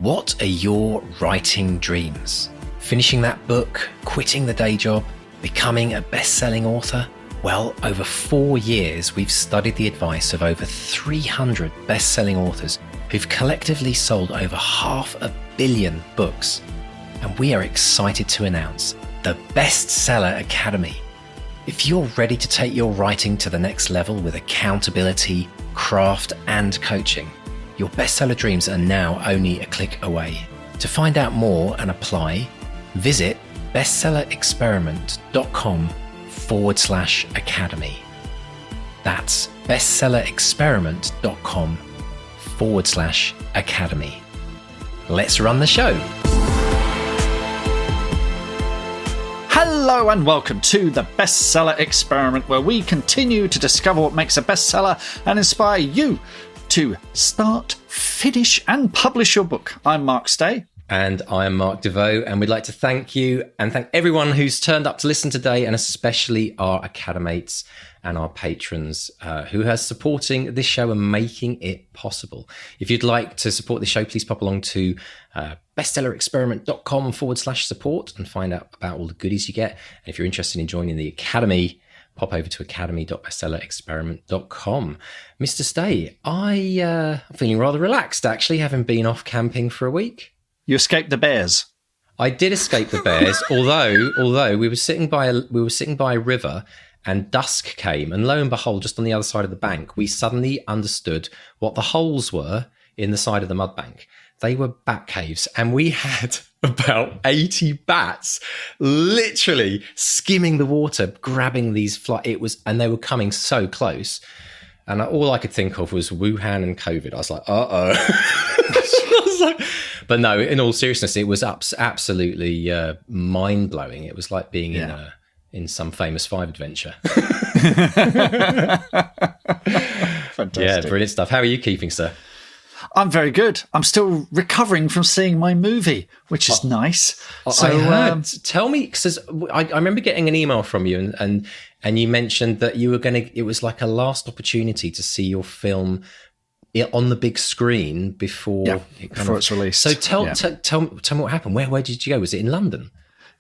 What are your writing dreams? Finishing that book, quitting the day job, becoming a best-selling author? Well, over 4 years, we've studied the advice of over 300 best-selling authors who've collectively sold over 500 million books. And we are excited to announce the Bestseller Academy. If you're ready to take your writing to the next level with accountability, craft, and coaching, your bestseller dreams are now only a click away. To find out more and apply, visit bestsellerexperiment.com/academy. That's bestsellerexperiment.com/academy. Let's run the show. Hello and welcome to the Bestseller Experiment, where we continue to discover what makes a bestseller and inspire you to start, finish, and publish your book. I'm Mark Stay. And I'm Mark DeVoe, and we'd like to thank you and thank everyone who's turned up to listen today, and especially our Academates and our patrons who are supporting this show and making it possible. If you'd like to support the show, please pop along to bestsellerexperiment.com/support and find out about all the goodies you get. And if you're interested in joining the Academy, pop over to academy.bestsellerexperiment.com. Mr. Stay, I'm feeling rather relaxed, actually, having been off camping for a week. You escaped the bears. I did escape the bears, although we were sitting by a river and dusk came, and lo and behold, just on the other side of the bank, we suddenly understood what the holes were in the side of the mud bank. They were bat caves, and we had about 80 bats literally skimming the water, grabbing these and they were coming so close. And all I could think of was Wuhan and COVID. I was like, but no, in all seriousness, it was absolutely mind-blowing. It was like being in some famous 5 adventure. Fantastic. Yeah, brilliant stuff. How are you keeping, sir? I'm very good. I'm still recovering from seeing my movie, which is nice. So, I heard. Tell me, because I remember getting an email from you, and you mentioned that you were it was like a last opportunity to see your film on the big screen before it's released. So tell me what happened. Where did you go? Was it in London?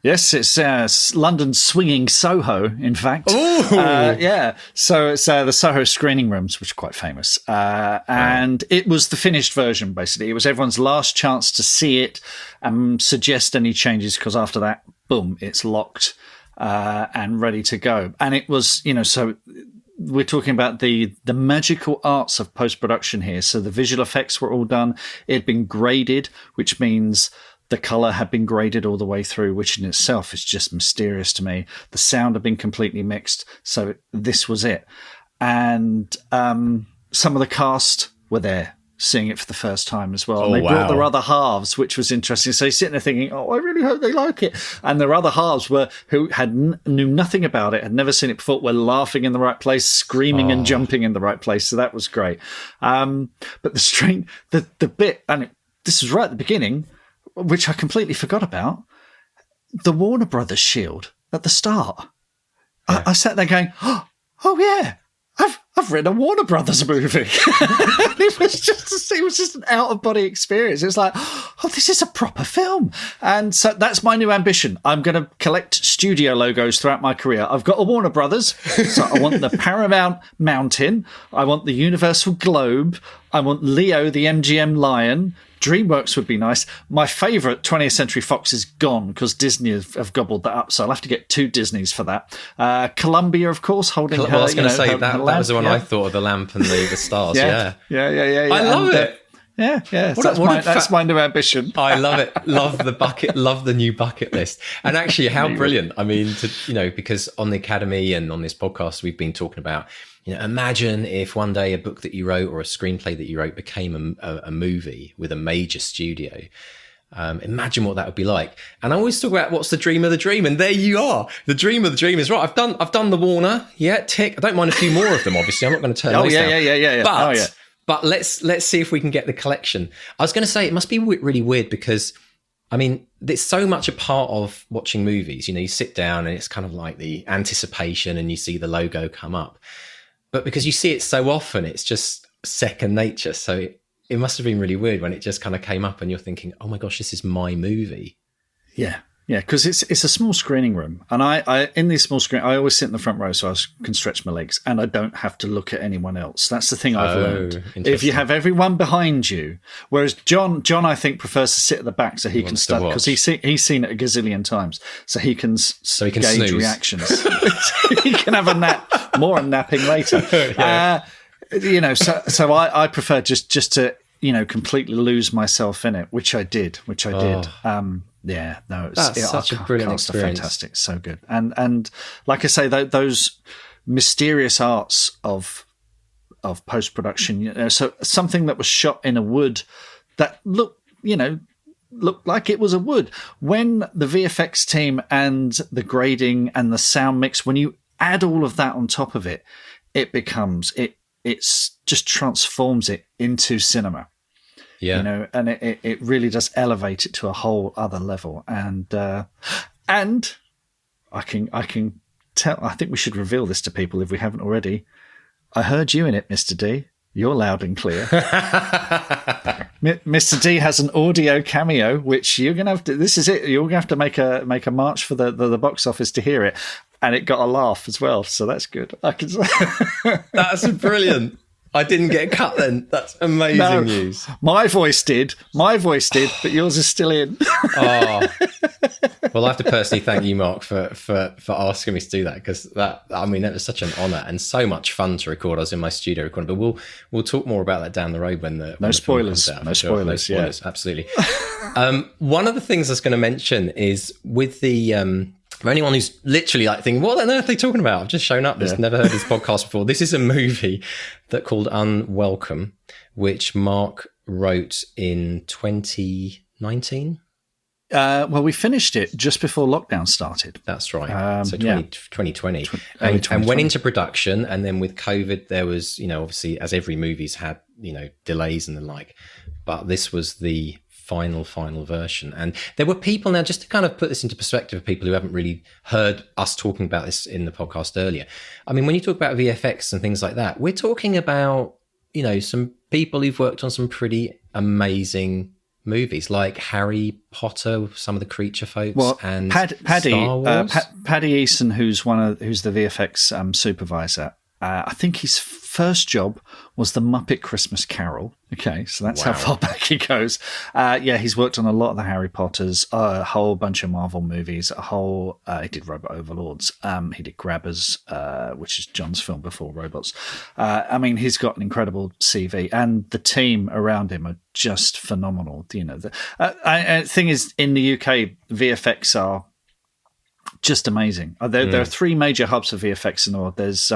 Yes, it's London swinging Soho, in fact. So it's the Soho screening rooms, which are quite famous. And it was the finished version, basically. It was everyone's last chance to see it and suggest any changes, because after that, boom, it's locked and ready to go. And it was, so we're talking about the magical arts of post-production here. So the visual effects were all done. It had been graded, which means the color had been graded all the way through, which in itself is just mysterious to me. The sound had been completely mixed. So this was it. And some of the cast were there seeing it for the first time as well. And they brought their other halves, which was interesting. So you're sitting there thinking, I really hope they like it. And their other halves who knew nothing about it, had never seen it before, were laughing in the right place, screaming and jumping in the right place. So that was great. But the bit, and this was right at the beginning, which I completely forgot about, the Warner Brothers shield at the start. Yeah. I sat there going, oh yeah, I've read a Warner Brothers movie. it was just an out of body experience. It's like, this is a proper film. And so that's my new ambition. I'm going to collect studio logos throughout my career. I've got a Warner Brothers. So I want the Paramount Mountain. I want the Universal Globe. I want Leo, the MGM Lion. DreamWorks would be nice. My favourite 20th Century Fox is gone because Disney have gobbled that up. So I'll have to get 2 Disneys for that. Columbia, of course, holding her. I was going to say that was the one I thought of, the lamp and the stars. Yeah. I love it. Yeah. That's my new ambition. I love it. Love the new bucket list. And actually, how brilliant. I mean, because on the Academy and on this podcast, we've been talking about, imagine if one day a book that you wrote or a screenplay that you wrote became a movie with a major studio. Imagine what that would be like. And I always talk about what's the dream of the dream, and there you are. The dream of the dream is right. I've done the Warner, tick. I don't mind a few more of them. Obviously, I'm not going to turn those down. Yeah. But let's see if we can get the collection. I was going to say it must be really weird because, I mean, it's so much a part of watching movies. You sit down and it's kind of like the anticipation, and you see the logo come up. But because you see it so often, it's just second nature. So it must have been really weird when it just kind of came up and you're thinking, oh my gosh, this is my movie. Yeah. Yeah, because it's a small screening room, and I in these small screen, I always sit in the front row so I can stretch my legs, and I don't have to look at anyone else. That's the thing I've learned. If you have everyone behind you, whereas John I think prefers to sit at the back so he can study, because he's seen it a gazillion times, so he can gauge snooze. Reactions. He can have a nap, more on napping later. Yeah. So I prefer just to completely lose myself in it, which I did. Yeah, no, it's such a brilliant experience. Fantastic, so good, and like I say, those mysterious arts of post production. So something that was shot in a wood that looked like it was a wood. When the VFX team and the grading and the sound mix, when you add all of that on top of it, it's just transforms it into cinema. Yeah, and it really does elevate it to a whole other level. And I can tell. I think we should reveal this to people if we haven't already. I heard you in it, Mr. D. You're loud and clear. Mr. D has an audio cameo, which you're going to have to. This is it. You're going to have to make a march for the box office to hear it, and it got a laugh as well. So that's good. I can. That's brilliant. I didn't get cut then. That's amazing news. My voice did, but yours is still in. Oh. Well, I have to personally thank you, Mark, for asking me to do that, because that was such an honour and so much fun to record. I was in my studio recording, but we'll talk more about that down the road when the spoilers. Film comes out. No spoilers, yeah. Absolutely. One of the things I was going to mention is with the for anyone who's literally thinking, what on earth are they talking about? I've just shown up. There's never heard this podcast before. This is a movie called Unwelcome, which Mark wrote in 2019. Well, we finished it just before lockdown started. That's right. So 2020. And went into production. And then with COVID, there was, obviously, as every movie's had, delays and the like. But this was the final version. And there were people, now just to kind of put this into perspective of people who haven't really heard us talking about this in the podcast earlier. I mean, when you talk about VFX and things like that, we're talking about, some people who've worked on some pretty amazing movies like Harry Potter, some of the creature folks, and Paddy, Star Wars. Paddy Eason, who's the VFX supervisor. I think his first job was the Muppet Christmas Carol. Okay, so that's how far back he goes. He's worked on a lot of the Harry Potters, a whole bunch of Marvel movies, he did Robot Overlords, he did Grabbers, which is John's film before Robots. He's got an incredible CV, and the team around him are just phenomenal. The thing is, in the UK, VFX are just amazing. There are three major hubs for VFX in the world. There's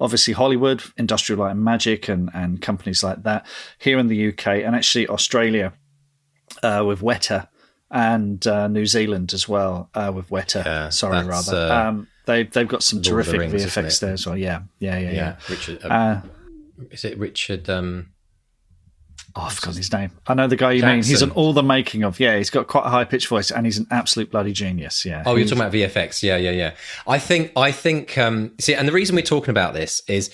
obviously Hollywood, Industrial Light and Magic, and companies like that. Here in the UK, and actually Australia with Weta, and New Zealand as well with Weta. They've got some terrific VFX there as well. Yeah. Richard, is it Richard? I've forgotten his name. I know the guy you mean. He's on all the making of. Yeah, he's got quite a high pitched voice, and he's an absolute bloody genius. Yeah. Oh, you're talking about VFX. Yeah. I think. See, and the reason we're talking about this is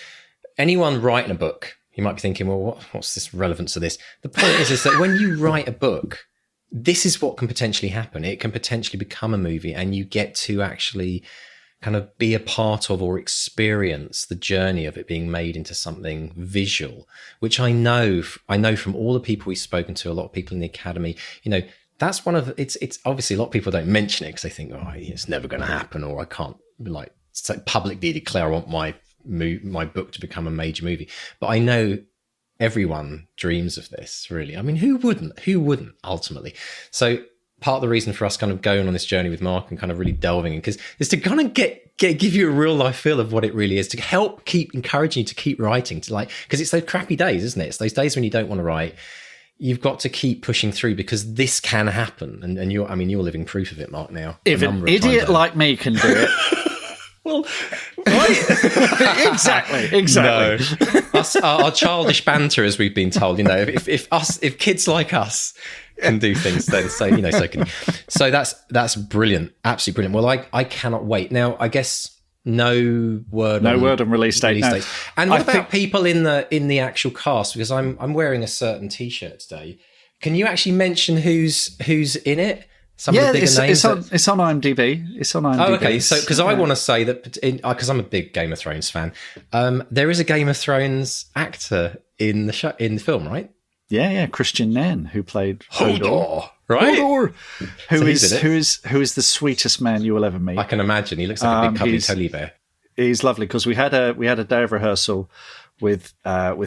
anyone writing a book, you might be thinking, well, what's this relevance to this? The point is that when you write a book, this is what can potentially happen. It can potentially become a movie, and you get to actually kind of be a part of or experience the journey of it being made into something visual, which I know from all the people we've spoken to, a lot of people in the academy, that's one of it's obviously a lot of people don't mention it because they think, it's never going to happen, or I can't publicly declare I want my book to become a major movie. But I know everyone dreams of this, really. I mean, who wouldn't ultimately? So part of the reason for us kind of going on this journey with Mark and kind of really delving in, because is to kind of give you a real life feel of what it really is, to help keep encouraging you to keep writing, because it's those crappy days, isn't it? It's those days when you don't want to write. You've got to keep pushing through, because this can happen, and you're living proof of it, Mark. Now, if an idiot like me can do it. Well, right. exactly. No. Our childish banter, as we've been told, if kids like us can do things, then so can you. So that's brilliant, absolutely brilliant. Well, I cannot wait. Now, I guess No word. No word on release date. No. And what about people in the actual cast? Because I'm wearing a certain T-shirt today. Can you actually mention who's in it? Some of the bigger names. It's on IMDb. It's on IMDb. Oh, okay. So, because I want to say that, because I'm a big Game of Thrones fan, there is a Game of Thrones actor in the film, right? Yeah. Christian Nairn, who played Hodor, right? Hodor, who is the sweetest man you will ever meet. I can imagine. He looks like a big cuddly teddy bear. He's lovely, because we had a day of rehearsal with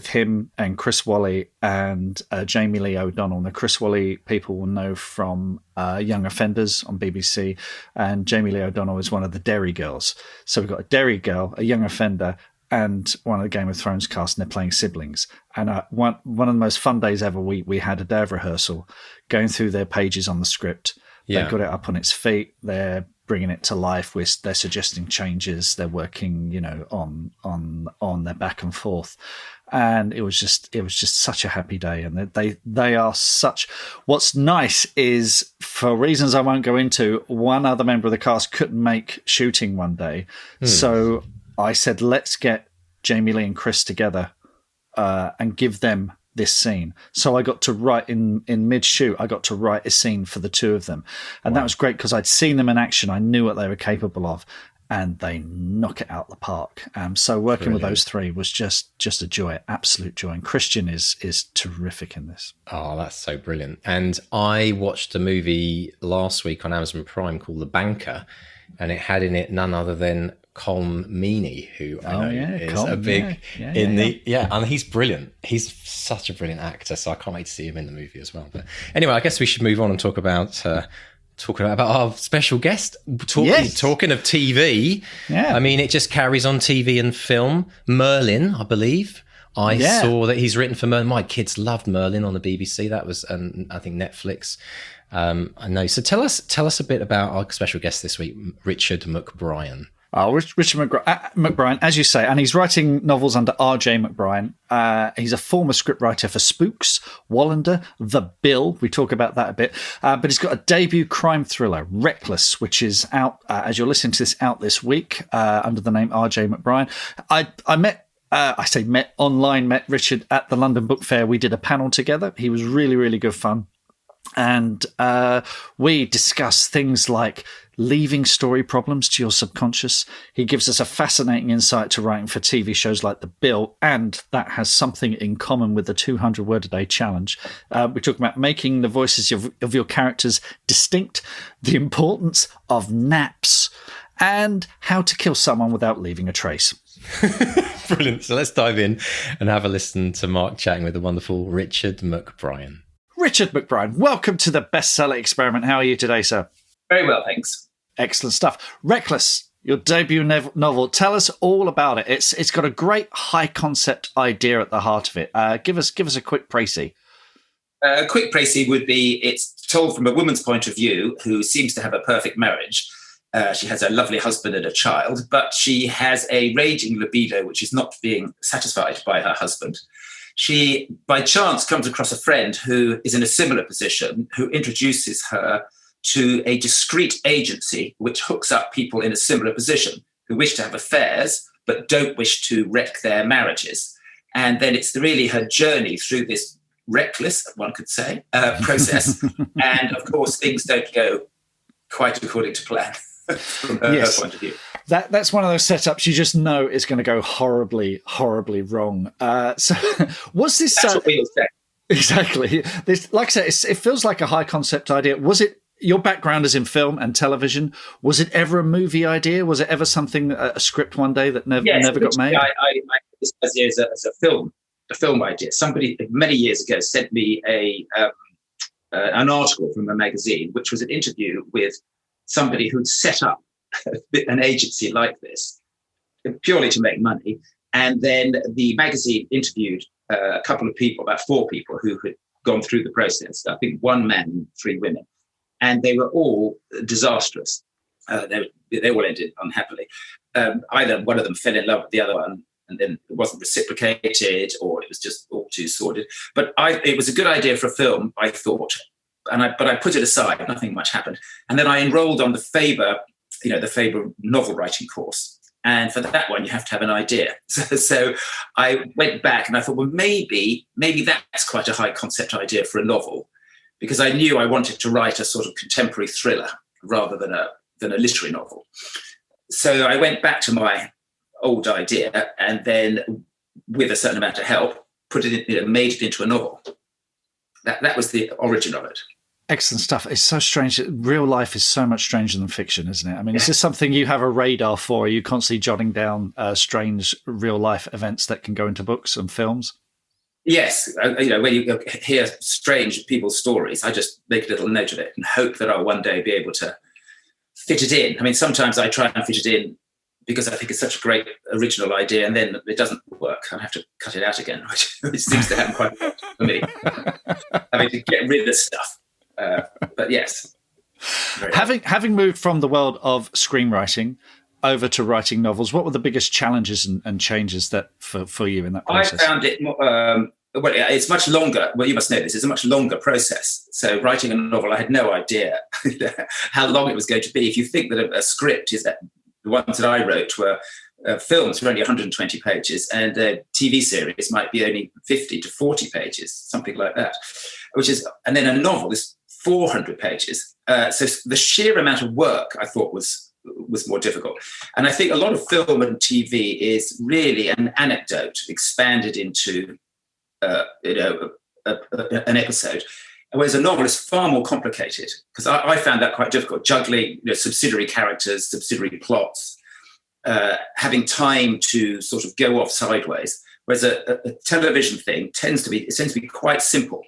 him and Chris Wally and Jamie Lee O'Donnell. Now, Chris Wally people will know from Young Offenders on BBC, and Jamie Lee O'Donnell is one of the Derry girls. So we've got a Derry girl, a young offender, and one of the Game of Thrones cast, and they're playing siblings. And one of the most fun days ever, we had a day of rehearsal, going through their pages on the script. Yeah. They got it up on its feet. They're bringing it to life. They're suggesting changes. They're working, on their back and forth. And it was just such a happy day. And they are such. What's nice is, for reasons I won't go into, one other member of the cast couldn't make shooting one day, so I said, let's get Jamie Lee and Chris together and give them this scene. So I got to write in mid-shoot, I got to write a scene for the two of them. And that was great, because I'd seen them in action. I knew what they were capable of, and they knock it out the park. So working with those three was just a joy, absolute joy. And Christian is terrific in this. Oh, that's so brilliant. And I watched a movie last week on Amazon Prime called The Banker, and it had in it none other than Colm Meaney, who I know is Colm, a big and he's brilliant. He's such a brilliant actor, so I can't wait to see him in the movie as well. But anyway, I guess we should move on and talk about our special guest. Talking of TV, I mean, it just carries on TV and film. Merlin, I believe. I saw that he's written for Merlin. My kids loved Merlin on the BBC. That was, I think, Netflix. I know. So tell us a bit about our special guest this week, Richard McBrien. Oh, Richard McBrien, as you say, and he's writing novels under R.J. McBrien. He's a former scriptwriter for Spooks, Wallander, The Bill. We talk about that a bit. But he's got a debut crime thriller, Reckless, which is out, as you're listening to this, out this week under the name R.J. McBrien. I met Richard at the London Book Fair. We did a panel together. He was really, really good fun. And we discuss things like leaving story problems to your subconscious. He gives us a fascinating insight to writing for TV shows like The Bill, and that has something in common with the 200 word a day challenge. We're talking about making the voices of your characters distinct, the importance of naps, and how to kill someone without leaving a trace. Brilliant. So let's dive in and have a listen to Mark chatting with the wonderful Richard McBrien. Richard McBrien, welcome to the Bestseller Experiment. How are you today, sir? Very well, thanks. Excellent stuff. Reckless, your debut novel. Tell us all about it. It's got a great high concept idea at the heart of it. Give us a quick précis. A quick précis would be, it's told from a woman's point of view who seems to have a perfect marriage. She has a lovely husband and a child, but she has a raging libido which is not being satisfied by her husband. She, by chance, comes across a friend who is in a similar position, who introduces her to a discreet agency which hooks up people in a similar position who wish to have affairs but don't wish to wreck their marriages. And then it's really her journey through this reckless, one could say, process. And, of course, things don't go quite according to plan from her point of view. That's one of those setups you just know is going to go horribly, horribly wrong. So was this... That's what we all say. Exactly. This, like I said, it feels like a high concept idea. Was it... Your background is in film and television. Was it ever a movie idea? Was it ever something, a script one day that never got made? I this idea as a film idea. Somebody many years ago sent me an article from a magazine, which was an interview with somebody who'd set up an agency like this purely to make money. And then the magazine interviewed a couple of people, about 4 people who had gone through the process. I think 1 man and 3 women. And they were all disastrous. They all ended unhappily. Either one of them fell in love with the other one, and then it wasn't reciprocated, or it was just all too sordid. But it was a good idea for a film, I thought. But I put it aside. Nothing much happened. And then I enrolled on the Faber novel writing course. And for that one, you have to have an idea. So I went back and I thought, well, maybe that's quite a high concept idea for a novel, because I knew I wanted to write a sort of contemporary thriller rather than a literary novel. So I went back to my old idea and then, with a certain amount of help, made it into a novel. That was the origin of it. Excellent stuff. It's so strange. Real life is so much stranger than fiction, isn't it? I mean, is this something you have a radar for? Are you constantly jotting down strange real life events that can go into books and films? Yes. When you hear strange people's stories, I just make a little note of it and hope that I'll one day be able to fit it in. I mean, sometimes I try and fit it in because I think it's such a great original idea, and then it doesn't work. I have to cut it out again, which seems to happen quite a lot for me. I mean, to get rid of stuff. But yes. Having moved from the world of screenwriting over to writing novels, what were the biggest challenges and changes that for you in that process? I found it it's much longer. Well, you must know this. It's a much longer process. So writing a novel, I had no idea how long it was going to be. If you think that a script is that, the ones that I wrote were films were only 120 pages, and a TV series might be only 50 to 40 pages, something like that. And then a novel is 400 pages. So the sheer amount of work I thought was more difficult. And I think a lot of film and TV is really an anecdote expanded into an episode. Whereas a novel is far more complicated, because I found that quite difficult, juggling subsidiary characters, subsidiary plots, having time to sort of go off sideways. Whereas a television thing tends to be quite simple,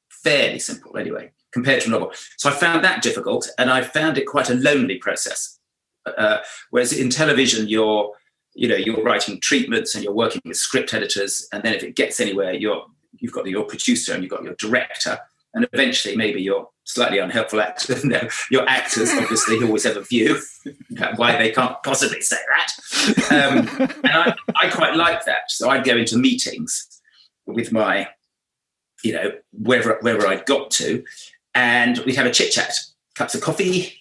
fairly simple anyway, compared to a novel. So I found that difficult, and I found it quite a lonely process. Whereas in television, you're writing treatments and you're working with script editors, and then if it gets anywhere, you've got your producer and you've got your director, and eventually maybe your slightly unhelpful actor. No, your actors obviously always have a view why they can't possibly say that. And I quite like that. So I'd go into meetings with my, wherever I'd got to, and we'd have a chit chat, cups of coffee,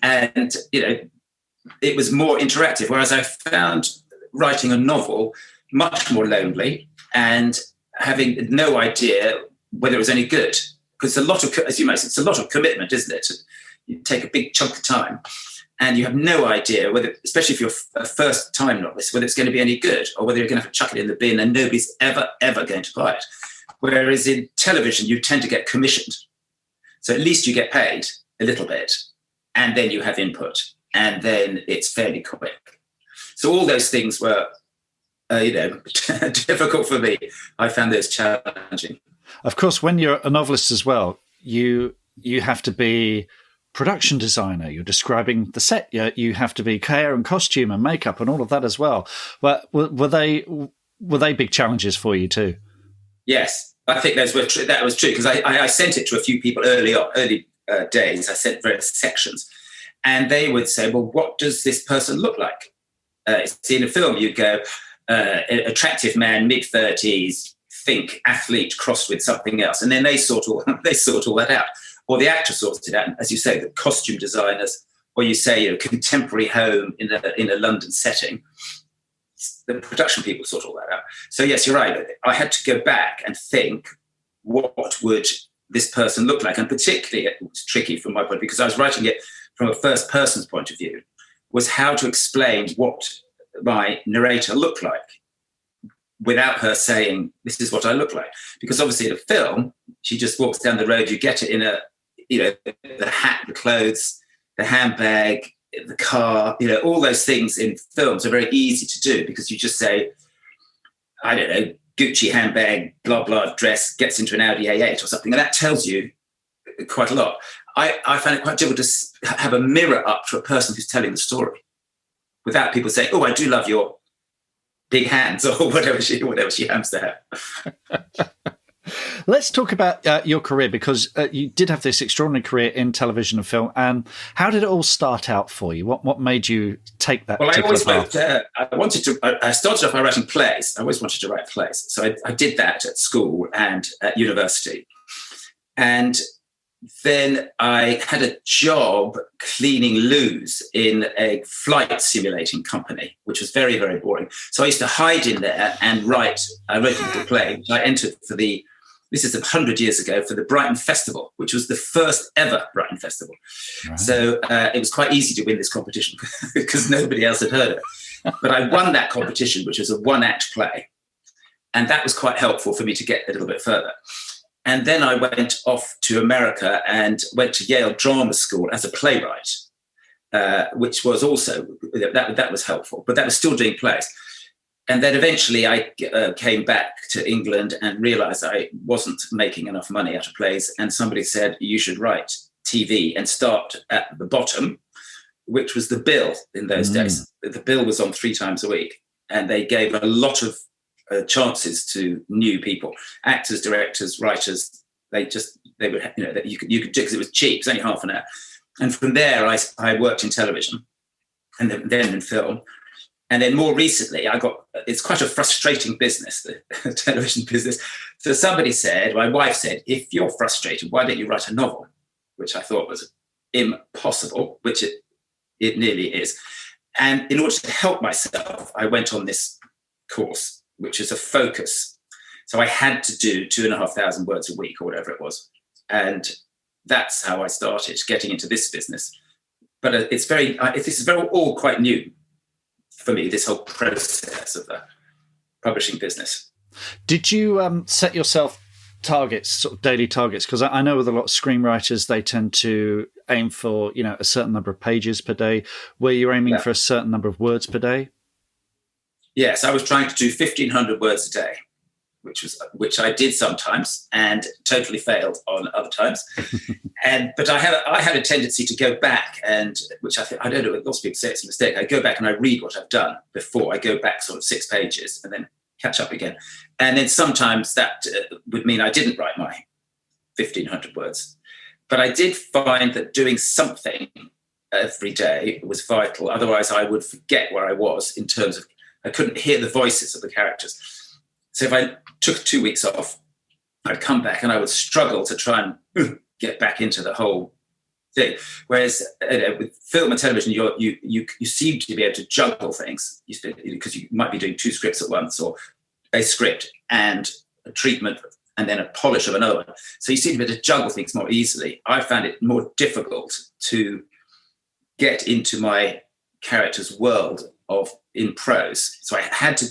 and it was more interactive. Whereas I found writing a novel much more lonely and having no idea whether it was any good. Because as you mentioned, it's a lot of commitment, isn't it? You take a big chunk of time, and you have no idea whether, especially if you're a first-time novelist, whether it's going to be any good or whether you're going to have to chuck it in the bin and nobody's ever going to buy it. Whereas in television, you tend to get commissioned. So at least you get paid a little bit, and then you have input, and then it's fairly quick. So all those things were, difficult for me. I found those challenging. Of course, when you're a novelist as well, you have to be production designer. You're describing the set. You have to be hair and costume and makeup and all of that as well. But were they big challenges for you too? Yes, I think that was true, because I sent it to a few people early days. I sent various sections, and they would say, "Well, what does this person look like?" See, in a film, you'd go, "Attractive man, mid-30s." Think athlete crossed with something else, and then they sort all that out, or the actor sorts it out. As you say, the costume designers, or you say contemporary home in a London setting, the production people sort all that out. So yes, you're right. I had to go back and think, what would this person look like? And particularly, it was tricky from my point of view, because I was writing it from a first person's point of view, was how to explain what my narrator looked like, without her saying, this is what I look like. Because obviously in a film, she just walks down the road, you get it in the hat, the clothes, the handbag, the car, all those things in films are very easy to do, because you just say, I don't know, Gucci handbag, blah, blah, dress, gets into an Audi A8 or something. And that tells you quite a lot. I find it quite difficult to have a mirror up to a person who's telling the story without people saying, oh, I do love your big hands, or whatever she happens to have. Let's talk about your career, because you did have this extraordinary career in television and film. And how did it all start out for you? What made you take that? Well, I always path? I started off by writing plays. I always wanted to write plays, so I did that at school and at university. And then I had a job cleaning loos in a flight simulating company, which was very, very boring. So I used to hide in there and write. I wrote a little play, which I entered for this is 100 years ago, for the Brighton Festival, which was the first ever Brighton Festival. Right. So it was quite easy to win this competition because nobody else had heard of it. But I won that competition, which was a one-act play. And that was quite helpful for me to get a little bit further. And then I went off to America and went to Yale Drama School as a playwright, which was also, that was helpful, but that was still doing plays. And then eventually I came back to England and realized I wasn't making enough money out of plays. And somebody said, you should write TV and start at the bottom, which was the bill in those days. The bill was on 3 times a week. And they gave a lot of chances to new people, actors, directors, writers. They would, you could do, because it was cheap. It was only half an hour. And from there, I worked in television and then in film. And then more recently, it's quite a frustrating business, the television business. So somebody said, my wife said, if you're frustrated, why don't you write a novel? Which I thought was impossible, which it nearly is. And in order to help myself, I went on this course, which is a focus. So I had to do 2,500 words a week or whatever it was. And that's how I started getting into this business. But it's all quite new for me, this whole process of the publishing business. Did you set yourself targets, sort of daily targets? Because I know with a lot of screenwriters, they tend to aim for, a certain number of pages per day. Were you aiming for a certain number of words per day? Yes, I was trying to do 1,500 words a day, which I did sometimes and totally failed on other times. But I had a tendency to go back, and which I don't know, lots of people say it's a mistake. I go back and I read what I've done before. I go back sort of 6 pages and then catch up again. And then sometimes that would mean I didn't write my 1,500 words. But I did find that doing something every day was vital. Otherwise, I would forget where I was in terms of, I couldn't hear the voices of the characters. So if I took 2 weeks off, I'd come back and I would struggle to try and get back into the whole thing. Whereas with film and television, you seem to be able to juggle things because you might be doing 2 scripts at once, or a script and a treatment and then a polish of another one. So you seem to be able to juggle things more easily. I found it more difficult to get into my character's world in prose. So I had to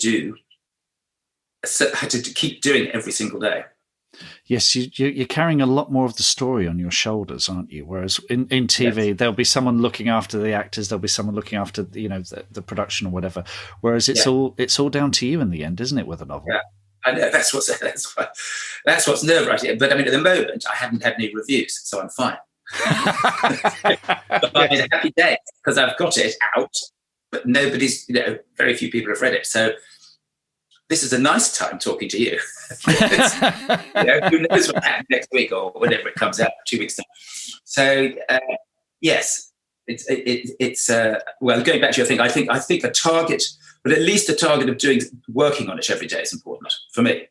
keep doing it every single day. Yes, you're carrying a lot more of the story on your shoulders, aren't you? Whereas in TV, yes, there'll be someone looking after the actors, there'll be someone looking after the production or whatever. Whereas it's all down to you in the end, isn't it? With a novel, I know that's what's nerve-wracking. But I mean, at the moment, I haven't had any reviews, so I'm fine. But I'm in a happy day because I've got it out, but nobody's, very few people have read it. So this is a nice time talking to you. Who knows what happens next week or whenever it comes out, 2 weeks time. So yes, it's well, going back to your thing, I think a target, but at least a target of working on it every day is important for me.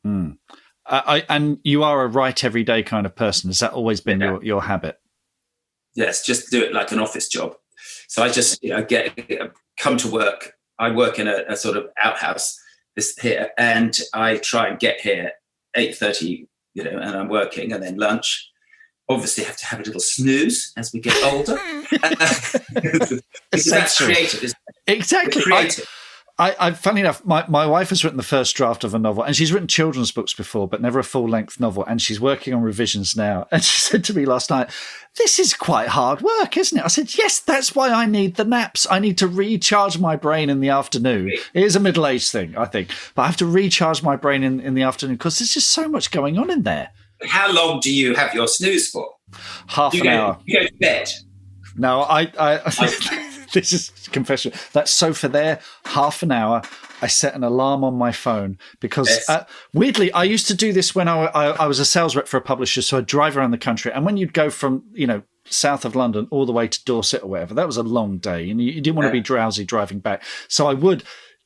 And you are a write every day kind of person. Has that always been your habit? Yes, just do it like an office job. So I just come to work. I work in a sort of outhouse here, and I try and get here 8:30, and I'm working, and then lunch. Obviously, have to have a little snooze as we get older. That's creative, isn't it? Exactly. Creative. Funny enough, my wife has written the first draft of a novel, and she's written children's books before, but never a full-length novel, and she's working on revisions now. And she said to me last night, this is quite hard work, isn't it? I said, yes, that's why I need the naps. I need to recharge my brain in the afternoon. It is a middle-aged thing, I think, but I have to recharge my brain in the afternoon because there's just so much going on in there. How long do you have your snooze for? Half an hour. You go to bed? No, I this is confession. That sofa there, half an hour. I set an alarm on my phone because weirdly, I used to do this when I was a sales rep for a publisher. So I'd drive around the country, and when you'd go from south of London all the way to Dorset or whatever, that was a long day, and you didn't want to be drowsy driving back. So I would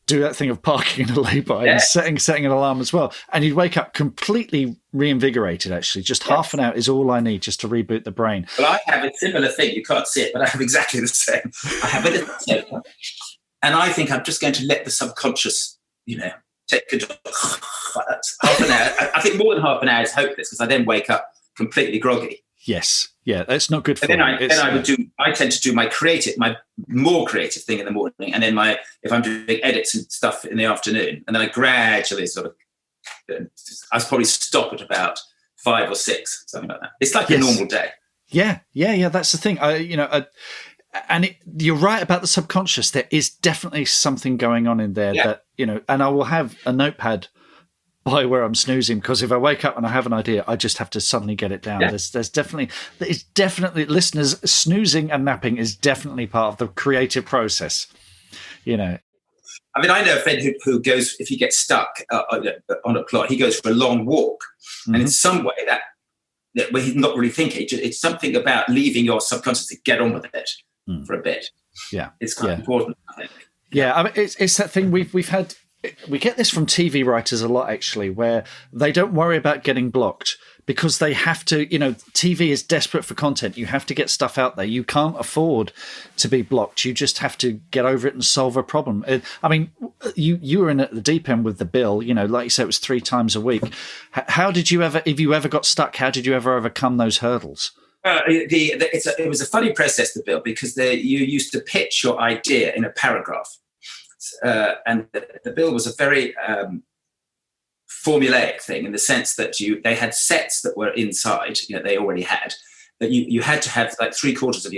do that thing of parking in a lay-by and setting an alarm as well. And you'd wake up completely reinvigorated, actually. Just half an hour is all I need just to reboot the brain. Well, I have a similar thing. You can't see it, but I have exactly the same. I have a little sofa, and I think I'm just going to let the subconscious, take control. Half an hour. I think more than half an hour is hopeless because I then wake up completely groggy. Yes. Yeah, that's not good for me. I tend to do my more creative thing in the morning, and then if I'm doing edits and stuff in the afternoon, and then I gradually I probably stop at about 5 or 6, something like that. It's like a normal day. Yeah. That's the thing. You're right about the subconscious. There is definitely something going on in there that, and I will have a notepad by where I'm snoozing, because if I wake up and I have an idea, I just have to suddenly get it down. There's definitely listeners, snoozing and napping is definitely part of the creative process. I mean, I know a friend who goes, if he gets stuck on a plot, he goes for a long walk, and in some way that where he's not really thinking, it's something about leaving your subconscious to get on with it for a bit. Yeah, it's quite important, I think. Yeah, I mean, it's that thing we've had. We get this from TV writers a lot, actually, where they don't worry about getting blocked because they have to, TV is desperate for content. You have to get stuff out there. You can't afford to be blocked. You just have to get over it and solve a problem. I mean, you were in at the deep end with the bill, like you said, it was 3 times a week. How did you ever, if you ever got stuck, how did you ever overcome those hurdles? It was a funny process, the bill, because you used to pitch your idea in a paragraph. And the bill was a very formulaic thing in the sense that they had sets that were inside, they already had, that you had to have like 3/4 of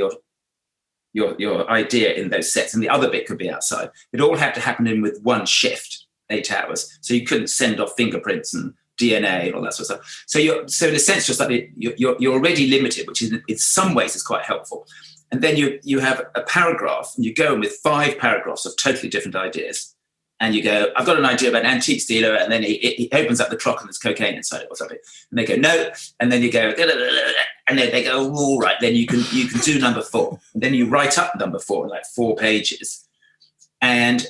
your idea in those sets, and the other bit could be outside. It all had to happen in with one shift, 8 hours. So you couldn't send off fingerprints and DNA and all that sort of stuff. So in a sense, just like you're already limited, which is in some ways is quite helpful. And then you have a paragraph, and you go in with 5 paragraphs of totally different ideas. And you go, I've got an idea about an antique dealer, and then he opens up the clock and there's cocaine inside it or something. And they go, no. And then you go, and then they go, all right, then you can do number 4. And then you write up number 4 in like 4 pages. And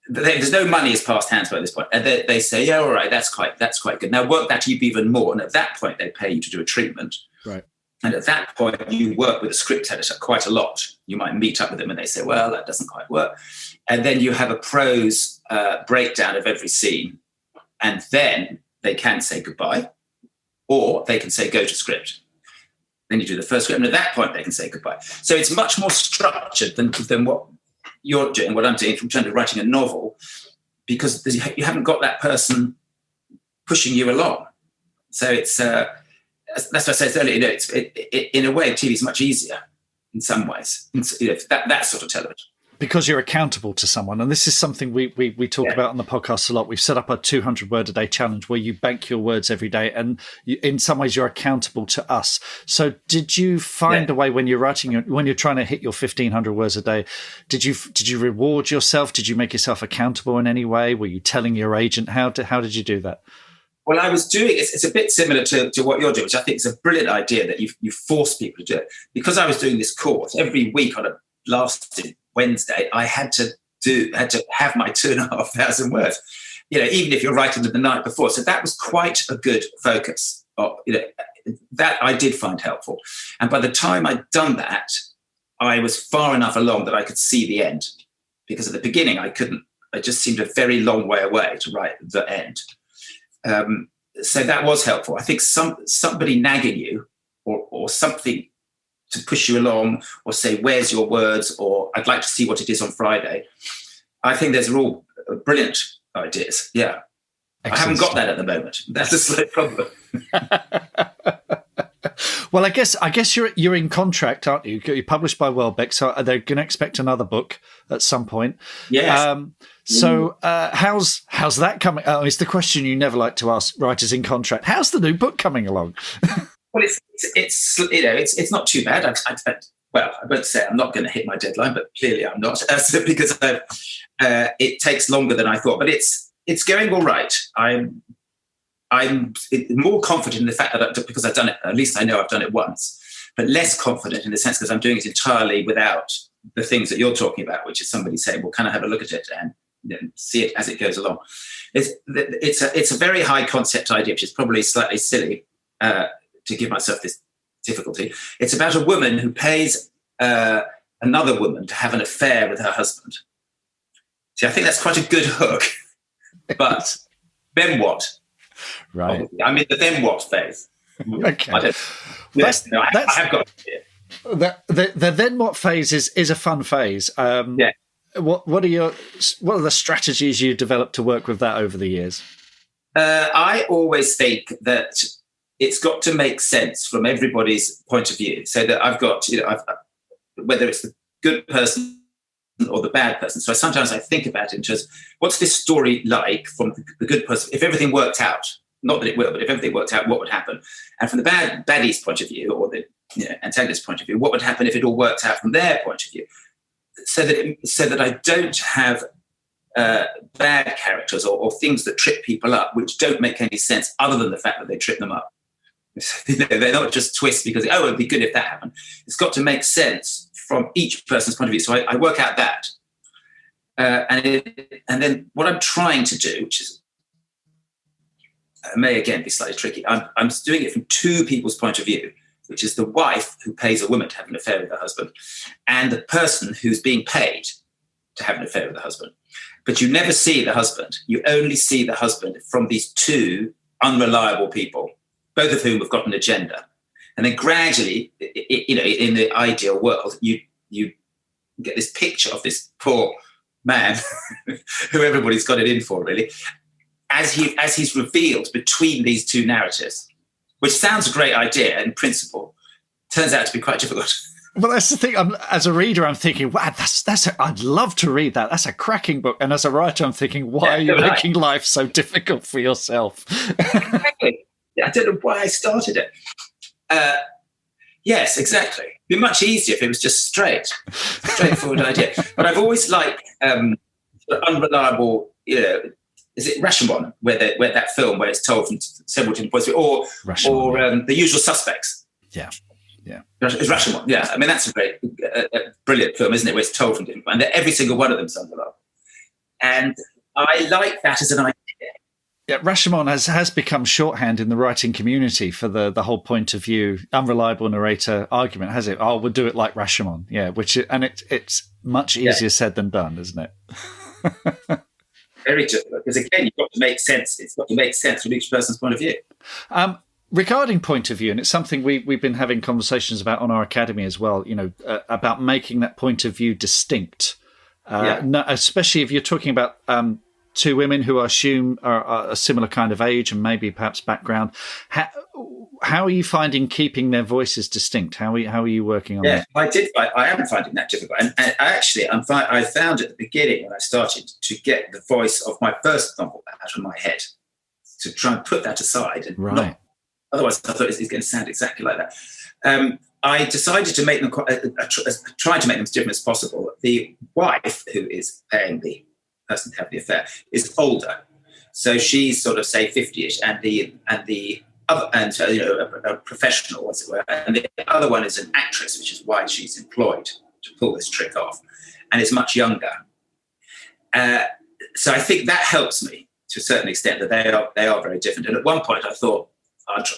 there's no money is passed hands by this point. And they say, yeah, all right, that's quite good. Now work that up even more. And at that point, they pay you to do a treatment. Right. And at that point, you work with a script editor quite a lot. You might meet up with them and they say, well, that doesn't quite work. And then you have a prose breakdown of every scene. And then they can say goodbye, or they can say go to script. Then you do the first script. And at that point, they can say goodbye. So it's much more structured than what you're doing, what I'm doing from terms of writing a novel, because you haven't got that person pushing you along. So it's... that's what I said earlier. In a way, TV is much easier in some ways. That sort of television, because you're accountable to someone, and this is something we talk about on the podcast a lot. We've set up a 200 word a day challenge where you bank your words every day, and in some ways you're accountable to us. So, did you find a way when you're writing, when you're trying to hit your 1,500 words a day? Did you reward yourself? Did you make yourself accountable in any way? Were you telling your agent? How did you do that? Well, I was doing it's a bit similar to what you're doing, which I think is a brilliant idea that you force people to do it. Because I was doing this course every week on a last Wednesday, I had to have my 2,500 words. Even if you're writing them the night before, so that was quite a good focus. That I did find helpful, and by the time I'd done that, I was far enough along that I could see the end. Because at the beginning, I couldn't. It just seemed a very long way away to write the end. So that was helpful. I think somebody nagging you or something to push you along, or say, where's your words, or I'd like to see what it is on Friday. I think those are all brilliant ideas. Yeah. Excellent. I haven't got that at the moment. That's a slight problem. Well, I guess you're in contract, aren't you? You're published by Welbeck, so they're going to expect another book at some point. Yes. So how's that coming? Oh, it's the question you never like to ask writers in contract. How's the new book coming along? Well, it's not too bad. I won't say I'm not going to hit my deadline, but clearly I'm not, because it takes longer than I thought. But it's going all right. I'm more confident in the fact that because I've done it, at least I know I've done it once, but less confident in the sense because I'm doing it entirely without the things that you're talking about, which is somebody saying, well, can I have a look at it? And see it as it goes along. It's a very high concept idea, which is probably slightly silly to give myself this difficulty. It's about a woman who pays another woman to have an affair with her husband. See, I think that's quite a good hook. But then what? Right. I'm in the then what phase. Okay. I have got an idea. The then what phase is a fun phase. What are the strategies you developed to work with that over the years? I always think that it's got to make sense from everybody's point of view, so that I've got, whether it's the good person or the bad person. So sometimes I think about it in terms of, what's this story like from the good person? If everything worked out, not that it will, but if everything worked out, what would happen? And from the baddie's point of view, or the antagonist's point of view, what would happen if it all worked out from their point of view? So that I don't have bad characters or things that trip people up, which don't make any sense other than the fact that they trip them up. They're not just twists because, it'd be good if that happened. It's got to make sense from each person's point of view. So I work out that. And then what I'm trying to do, which is may again be slightly tricky, I'm doing it from two people's point of view, which is the wife who pays a woman to have an affair with her husband, and the person who's being paid to have an affair with the husband. But you never see the husband. You only see the husband from these two unreliable people, both of whom have got an agenda. And then gradually, in the ideal world, you get this picture of this poor man, who everybody's got it in for, really, as he's revealed between these two narratives, which sounds a great idea in principle, turns out to be quite difficult. Well, that's the thing. As a reader, I'm thinking, wow, I'd love to read that. That's a cracking book. And as a writer, I'm thinking, why are you making life so difficult for yourself? Exactly. I don't know why I started it. Yes, exactly. It'd be much easier if it was just straightforward idea. But I've always liked unreliable, is it Rashomon, where that film where it's told from several different points of view, or The Usual Suspects. Yeah. It's Rashomon. Yeah, I mean that's a great, brilliant film, isn't it? Where it's told from different, and every single one of them's unreliable. And I like that as an idea. Yeah, Rashomon has become shorthand in the writing community for the whole point of view, unreliable narrator argument, has it? Oh, we'll do it like Rashomon. Yeah, it's much easier said than done, isn't it? Very difficult, because again, you've got to make sense. It's got to make sense from each person's point of view. Regarding point of view, and it's something we've been having conversations about on our academy as well, about making that point of view distinct, especially if you're talking about two women who I assume are a similar kind of age and maybe perhaps background. How are you finding keeping their voices distinct? How are you working on that? I am finding that difficult. And actually, I found at the beginning when I started to get the voice of my first novel out of my head, to try and put that aside. And otherwise, I thought it's going to sound exactly like that. I decided to make them, try to make them as different as possible. The wife, who is paying the person to have the affair, is older. So she's sort of, say, 50-ish, and the other, a professional, as it were, and the other one is an actress, which is why she's employed to pull this trick off, and is much younger. So I think that helps me to a certain extent, that they are very different. And at one point I thought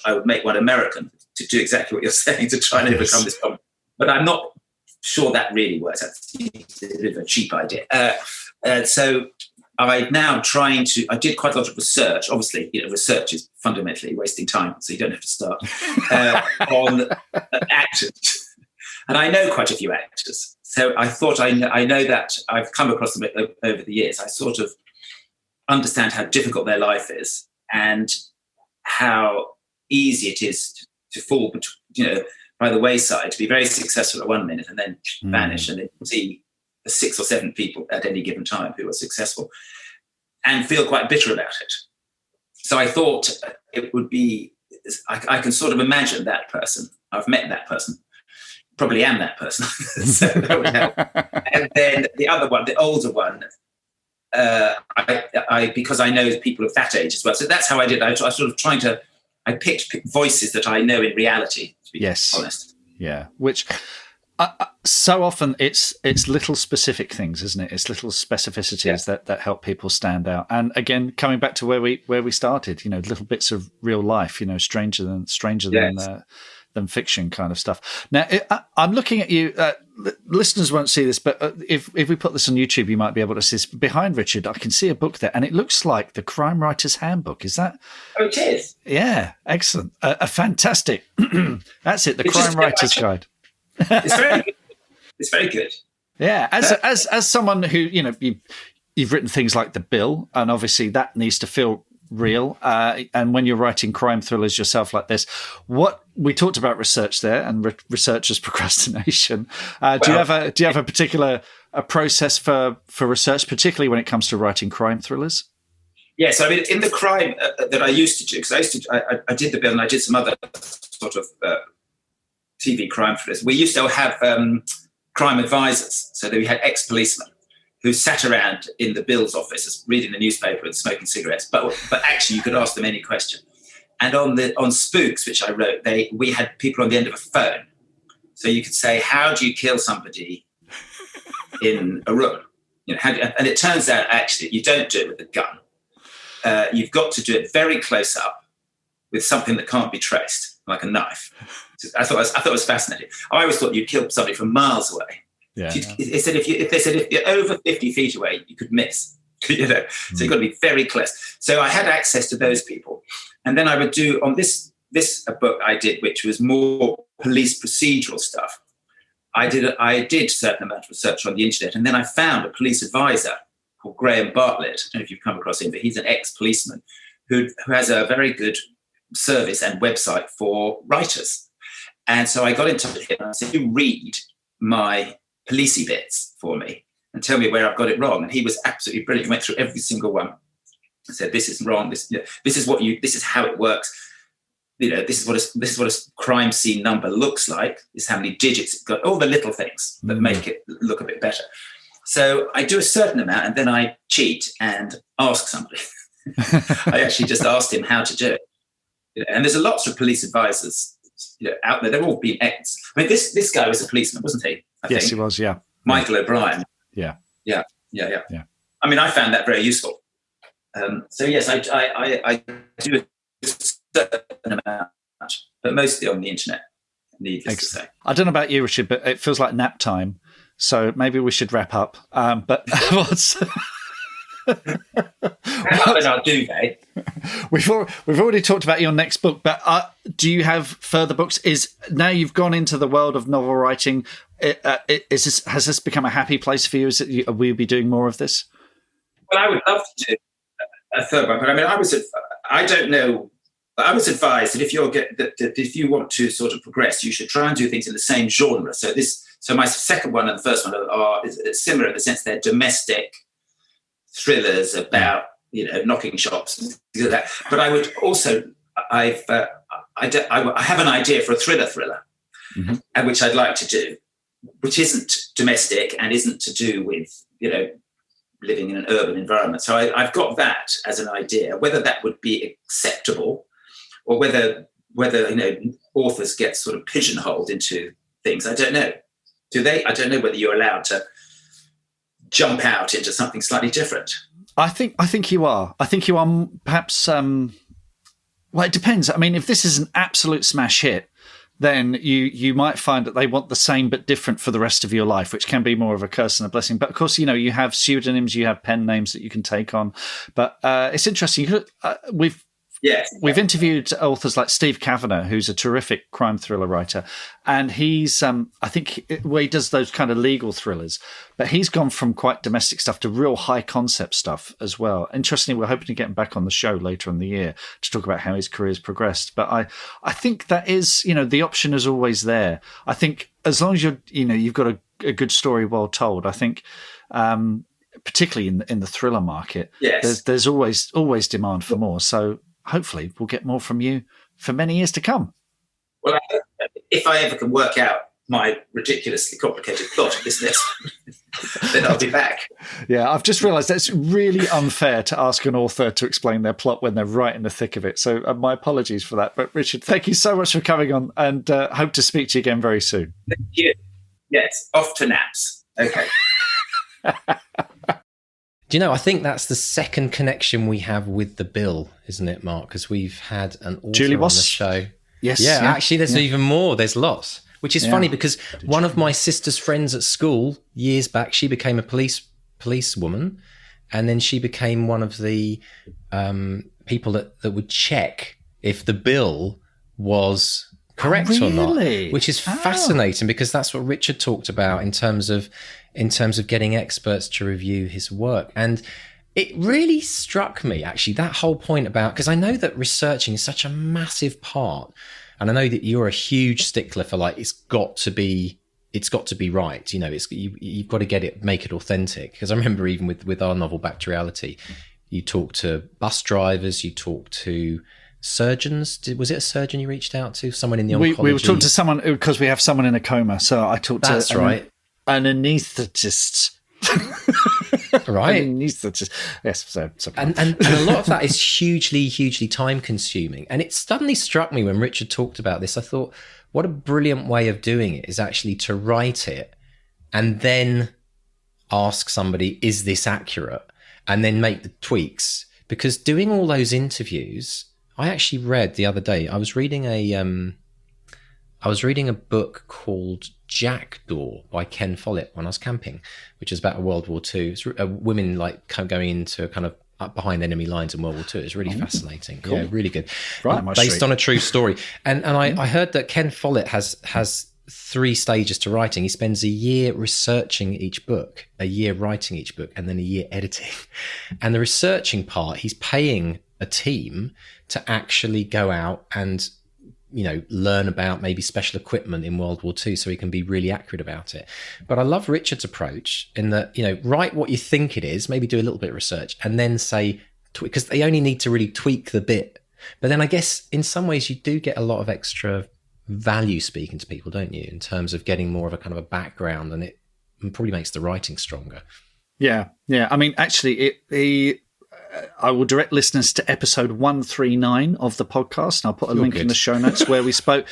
I would make one American to do exactly what you're saying, to try and overcome this problem. But I'm not sure that really works. That's a bit of a cheap idea. So I'm now I did quite a lot of research. Obviously, research is fundamentally wasting time, so you don't have to start on actors. And I know quite a few actors. So I thought I know that I've come across them over the years. I sort of understand how difficult their life is and how easy it is to fall by the wayside, to be very successful at 1 minute and then vanish, and then see the 6 or 7 people at any given time who are successful and feel quite bitter about it. So I thought it would be, I can sort of imagine that person. I've met that person, probably am that person. So that would help. And then the other one, the older one, because I know people of that age as well. So that's how I did. I sort of I picked voices that I know in reality, to be honest. Yeah, which So often it's little specific things, isn't it? It's little specificities that help people stand out. And again, coming back to where we started, little bits of real life, stranger than fiction kind of stuff. Now, I'm looking at you. Listeners won't see this, but if we put this on YouTube, you might be able to see this. Behind Richard, I can see a book there, and it looks like the Crime Writer's Handbook. Is that? Oh, it is. Yeah, excellent. A fantastic. That's it. The Crime Writer's Guide. It's very good. It's very good. Yeah, as someone who you've written things like The Bill, and obviously that needs to feel real. And when you're writing crime thrillers yourself like this, what we talked about research there and researchers' procrastination. Do you have a particular process for research, particularly when it comes to writing crime thrillers? Yes, I mean in the crime that I used to do, because I did The Bill and I did some other sort of TV crime thrillers. We used to have crime advisors, so that we had ex-policemen who sat around in the Bill's office reading the newspaper and smoking cigarettes, but actually you could ask them any question. And on Spooks, which I wrote, we had people on the end of a phone. So you could say, how do you kill somebody in a room? And it turns out actually you don't do it with a gun. You've got to do it very close up with something that can't be traced, like a knife. I thought it was fascinating. I always thought you'd kill somebody from miles away. Yeah. They said if you're over 50 feet away, you could miss. So you've got to be very close. So I had access to those people, and then I would do on this book I did, which was more police procedural stuff. I did a certain amount of research on the internet, and then I found a police advisor called Graham Bartlett. I don't know if you've come across him, but he's an ex-policeman who has a very good service and website for writers. And so I got in touch with him and I said, you read my policey bits for me and tell me where I've got it wrong. And he was absolutely brilliant. He went through every single one and said, this is wrong. This is how it works. This is what a crime scene number looks like. This is how many digits it's got, all the little things that make it look a bit better. So I do a certain amount and then I cheat and ask somebody. I actually just asked him how to do it. And there's lots of police advisors out there. They're all being ex. I mean, this guy was a policeman, wasn't he? I think. He was, yeah. Michael O'Brien. Yeah. I mean, I found that very useful. So yes, I do a certain amount, but mostly on the internet, needless to say. I don't know about you, Richard, but it feels like nap time. So maybe we should wrap up. But what's... Our duvet. We've already talked about your next book, but do you have further books? Now you've gone into the world of novel writing, has this become a happy place for you? Will you be doing more of this? Well, I would love to do a third one, but I mean, I don't know. I was advised that if you want to sort of progress, you should try and do things in the same genre. So my second one and the first one are similar in the sense they're domestic thrillers about knocking shops and things like that. But I would also I have an idea for a thriller, mm-hmm. Which I'd like to do, which isn't domestic and isn't to do with living in an urban environment. So I've got that as an idea. Whether that would be acceptable, or whether authors get sort of pigeonholed into things, I don't know. Do they? I don't know whether you're allowed to jump out into something slightly different. I think you are. I think you are perhaps. Well, it depends. I mean, if this is an absolute smash hit, then you might find that they want the same but different for the rest of your life, which can be more of a curse and a blessing. But of course, you have pseudonyms, you have pen names that you can take on. But it's interesting. We've interviewed authors like Steve Kavanagh, who's a terrific crime thriller writer, and he's I think he does those kind of legal thrillers, but he's gone from quite domestic stuff to real high concept stuff as well. Interestingly, we're hoping to get him back on the show later in the year to talk about how his career's progressed. But I think that is, the option is always there. I think as long as you've got a good story well told, I think particularly in the thriller market, yes. there's always demand for more. So hopefully we'll get more from you for many years to come. Well, if I ever can work out my ridiculously complicated plot of this next one, then I'll be back. Yeah, I've just realised that's really unfair to ask an author to explain their plot when they're right in the thick of it. So my apologies for that. But Richard, thank you so much for coming on, and hope to speak to you again very soon. Thank you. Yes, off to naps. Okay. Do you know, I think that's the second connection we have with the bill, isn't it, Mark? Because we've had an author Julie on Ross. the show. Yes. Yeah, actually, there's even more. There's lots, which is funny because one of my sister's friends at school years back, she became a policewoman, and then she became one of the people that would check if the bill was correct or not, which is fascinating because that's what Richard talked about in terms of getting experts to review his work. And it really struck me, actually, that whole point about, because I know that researching is such a massive part, and I know that you're a huge stickler for, like, it's got to be right. You know, you've got to make it authentic. Because I remember even with our novel Back to Reality, you talk to bus drivers, you talk to surgeons. Was it a surgeon you reached out to? Someone in the oncology? We were talking to someone because we have someone in a coma. So I talked That's to right. an anaesthetist. Right. Anaesthetist. Yes. So and a lot of that is hugely time consuming. And it suddenly struck me when Richard talked about this. I thought, what a brilliant way of doing it is actually to write it and then ask somebody, is this accurate? And then make the tweaks. Because doing all those interviews, I actually read the other day, I was reading a book called Jackdaw by Ken Follett when I was camping, which is about World War II. It's women like going into kind of up behind enemy lines in World War II. It's really fascinating. Cool. Yeah, really good. Right, based on a true story. And I heard that Ken Follett has 3 stages to writing. He spends a year researching each book, a year writing each book, and then a year editing. And the researching part, he's paying a team to actually go out and, you know, learn about maybe special equipment in World War II so he can be really accurate about it. But I love Richard's approach in that, you know, write what you think it is, maybe do a little bit of research, and then say, because they only need to really tweak the bit. But then I guess in some ways you do get a lot of extra value speaking to people, don't you, in terms of getting more of a kind of a background, and it probably makes the writing stronger. Yeah. I mean, actually, I will direct listeners to episode 139 of the podcast, and I'll put a link in the show notes where we spoke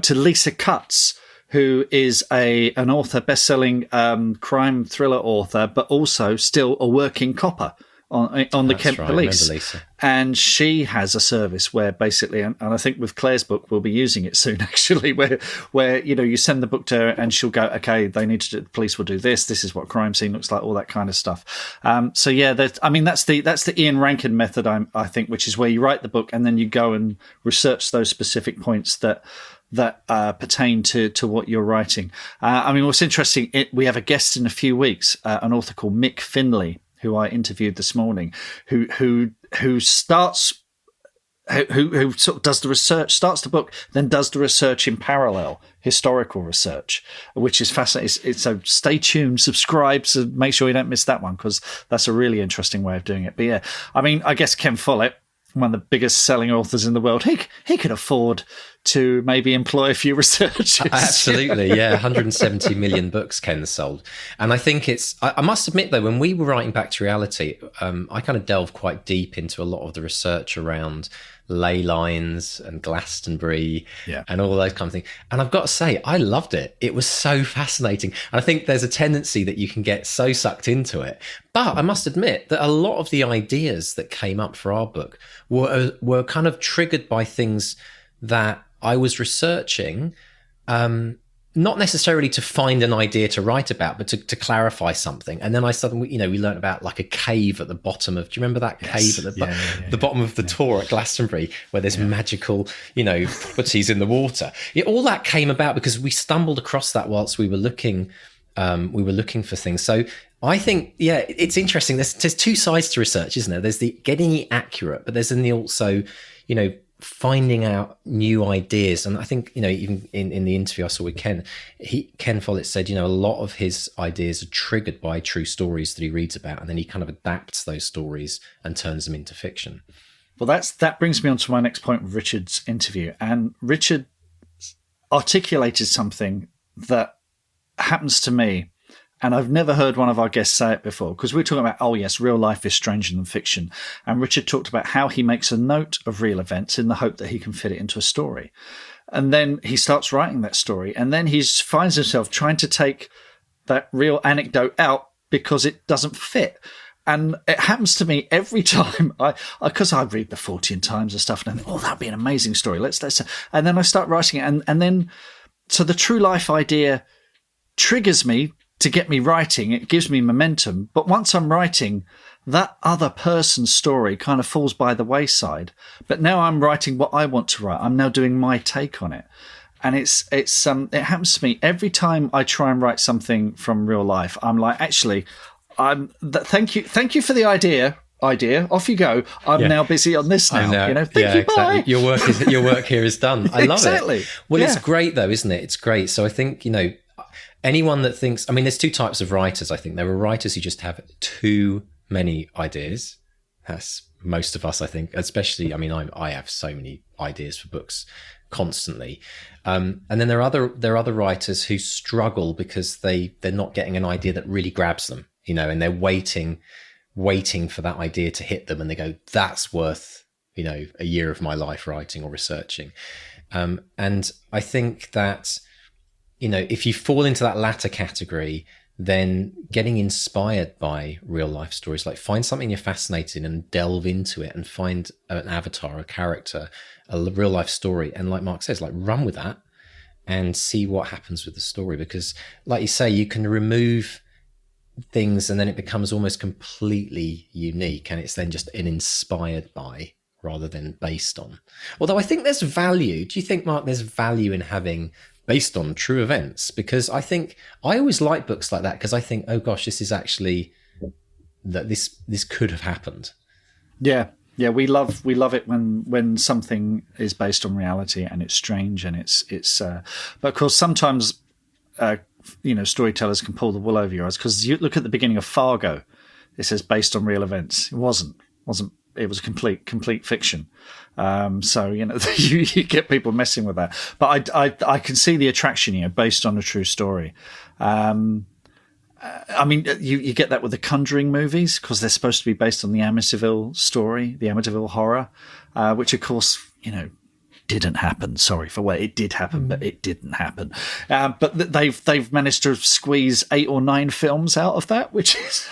to Lisa Cutts, who is an author, best-selling crime thriller author, but also still a working copper on the Kent Police. And she has a service where basically, and I think with Claire's book, we'll be using it soon actually, where you know, you send the book to her and she'll go, okay, the police will do this is what crime scene looks like, all that kind of stuff. So yeah, that's the Ian Rankin method, I think, which is where you write the book and then you go and research those specific points that pertain to what you're writing. I mean, what's interesting, we have a guest in a few weeks, an author called Mick Finley, who I interviewed this morning, who sort of does the research, starts the book, then does the research in parallel, historical research, which is fascinating. So stay tuned, subscribe, so make sure you don't miss that one, because that's a really interesting way of doing it. But yeah, I mean, I guess Ken Follett, one of the biggest selling authors in the world, he could afford to maybe employ a few researchers. Absolutely, yeah. 170 million books Ken sold. And I think I must admit, though, when we were writing Back to Reality, I kind of delved quite deep into a lot of the research around ley lines and Glastonbury and all those kind of things. And I've got to say, I loved it. It was so fascinating. And I think there's a tendency that you can get so sucked into it. But I must admit that a lot of the ideas that came up for our book were kind of triggered by things that I was researching, not necessarily to find an idea to write about, but to clarify something. And then I suddenly, you know, we learned about like a cave at the bottom of, do you remember that cave at the bottom of the Tor at Glastonbury, where there's magical, you know, properties in the water. All that came about because we stumbled across that whilst we were looking for things. So I think, yeah, it's interesting. There's 2 sides to research, isn't there? There's the getting it accurate, but there's also, you know, finding out new ideas. And I think, you know, even in the interview I saw with Ken Follett said, you know, a lot of his ideas are triggered by true stories that he reads about, and then he kind of adapts those stories and turns them into fiction. Well, that brings me on to my next point with Richard's interview. And Richard articulated something that happens to me, and I've never heard one of our guests say it before, because we're talking about, oh yes, real life is stranger than fiction. And Richard talked about how he makes a note of real events in the hope that he can fit it into a story. And then he starts writing that story, and then he finds himself trying to take that real anecdote out because it doesn't fit. And it happens to me every time because I read the 14 times and stuff, and I think, oh, that'd be an amazing story. Let's, and then I start writing it, and then so the true life idea triggers me to get me writing. It gives me momentum. But once I'm writing, that other person's story kind of falls by the wayside. But now I'm writing what I want to write. I'm now doing my take on it. And it happens to me every time I try and write something from real life. I'm like, actually, thank you for the idea. Off you go. I'm now busy on this now. Thank you. Bye. Exactly. Your work here is done. I love it. Well, it's great though, isn't it? It's great. So I think, anyone that thinks, there's two types of writers. I think there are writers who just have too many ideas. That's most of us, I think, especially, I have so many ideas for books constantly. And then there are other writers who struggle because they're not getting an idea that really grabs them, and they're waiting for that idea to hit them, and they go, that's worth, a year of my life writing or researching. And I think that, if you fall into that latter category, then getting inspired by real life stories, like find something you're fascinated in and delve into it and find an avatar, a character, a real life story. And like Mark says, like run with that and see what happens with the story. Because like you say, you can remove things and then it becomes almost completely unique, and it's then just an inspired by rather than based on. Although I think there's value. Do you think, Mark, there's value in having based on true events? Because I think I always like books like that, because I think, oh gosh, this is actually that this could have happened. Yeah, we love it when something is based on reality and it's strange and it's but of course sometimes storytellers can pull the wool over your eyes, because you look at the beginning of Fargo, it says based on real events. It wasn't. It was complete fiction. So you get people messing with that. But I can see the attraction, based on a true story. You get that with the Conjuring movies, because they're supposed to be based on the Amityville story, the Amityville horror, which of course didn't happen. Sorry for what it did happen, but it didn't happen. But they've managed to squeeze 8 or 9 films out of that, which is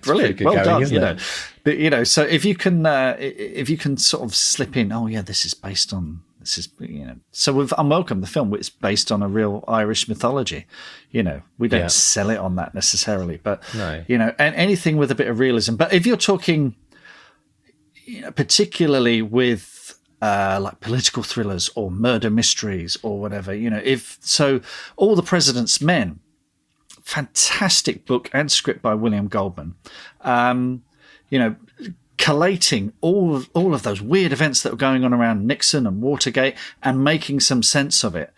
brilliant. Well done, it? But so if you can sort of slip in, this is based on So with Unwelcome, the film, it's based on a real Irish mythology. We don't sell it on that necessarily, but no. And anything with a bit of realism. But if you're talking, particularly with like political thrillers or murder mysteries or whatever, if so, All the President's Men, fantastic book and script by William Goldman. Collating all of those weird events that were going on around Nixon and Watergate and making some sense of it,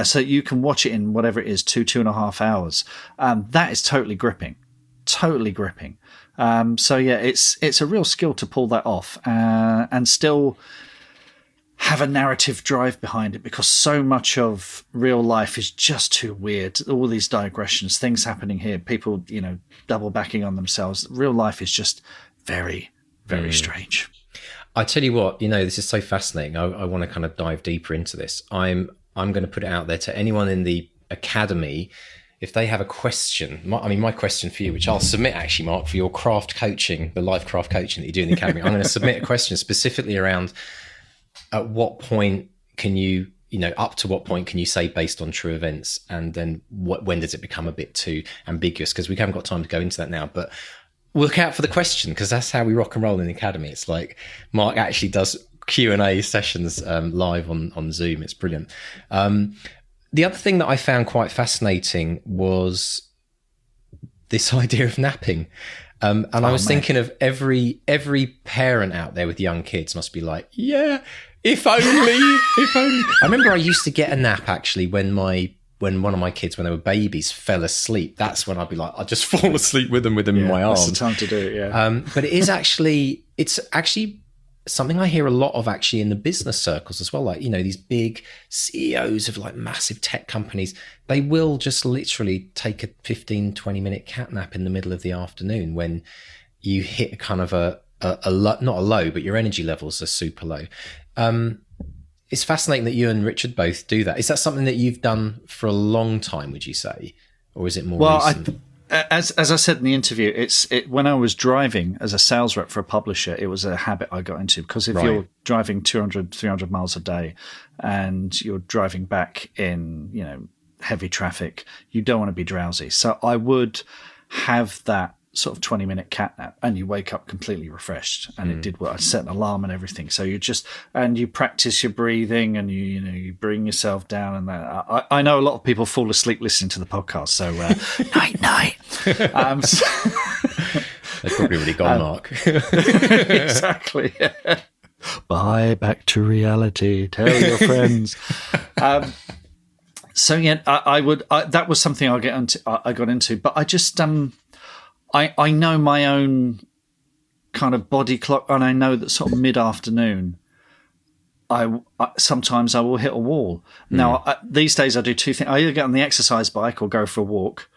so you can watch it in whatever it is, 2.5 hours. That is totally gripping. It's a real skill to pull that off and still have a narrative drive behind it, because so much of real life is just too weird. All these digressions, things happening here, people, double backing on themselves. Real life is just very, very strange. I tell you what, this is so fascinating. I want to kind of dive deeper into this. I'm going to put it out there to anyone in the academy. If they have a question, my question for you, which I'll submit actually, Mark, for your craft coaching, the live craft coaching that you do in the academy, I'm going to submit a question specifically around at what point can you, up to what point can you say based on true events? And then when does it become a bit too ambiguous? Because we haven't got time to go into that now, but look out for the question, because that's how we rock and roll in the academy. It's like Mark actually does Q&A sessions live on Zoom. It's brilliant. The other thing that I found quite fascinating was this idea of napping. And I was thinking of every parent out there with young kids must be like, yeah, if only. I remember I used to get a nap actually when one of my kids, when they were babies, fell asleep. That's when I'd be like, I'd just fall asleep with them in my arms. That's the time to do it, yeah. But it's actually something I hear a lot of actually in the business circles as well. Like, these big CEOs of like massive tech companies, they will just literally take a 15, 20-minute cat nap in the middle of the afternoon when you hit kind of a not a low, but your energy levels are super low. it's fascinating that you and Richard both do that. Is that something that you've done for a long time, would you say? Or is it more recent? As I said in the interview, when I was driving as a sales rep for a publisher, it was a habit I got into, because if you're driving 200, 300 miles a day and you're driving back in, heavy traffic, you don't want to be drowsy. So I would have that sort of 20-minute cat nap, and you wake up completely refreshed. And it did work. I set an alarm and everything. So you practice your breathing, and you bring yourself down. And that I know a lot of people fall asleep listening to the podcast. So night. They've probably already gone, Mark. Exactly. Bye, back to reality. Tell your friends. So yeah, that was something I got into, but I just I know my own kind of body clock, and I know that sort of mid-afternoon, sometimes I will hit a wall. Now, these days I do two things. I either get on the exercise bike or go for a walk,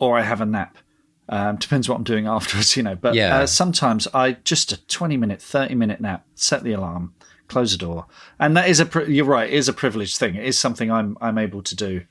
or I have a nap. Depends what I'm doing afterwards, But sometimes I just a 20-minute, 30-minute nap, set the alarm, close the door. And that is you're right, it is a privileged thing. It is something I'm able to do.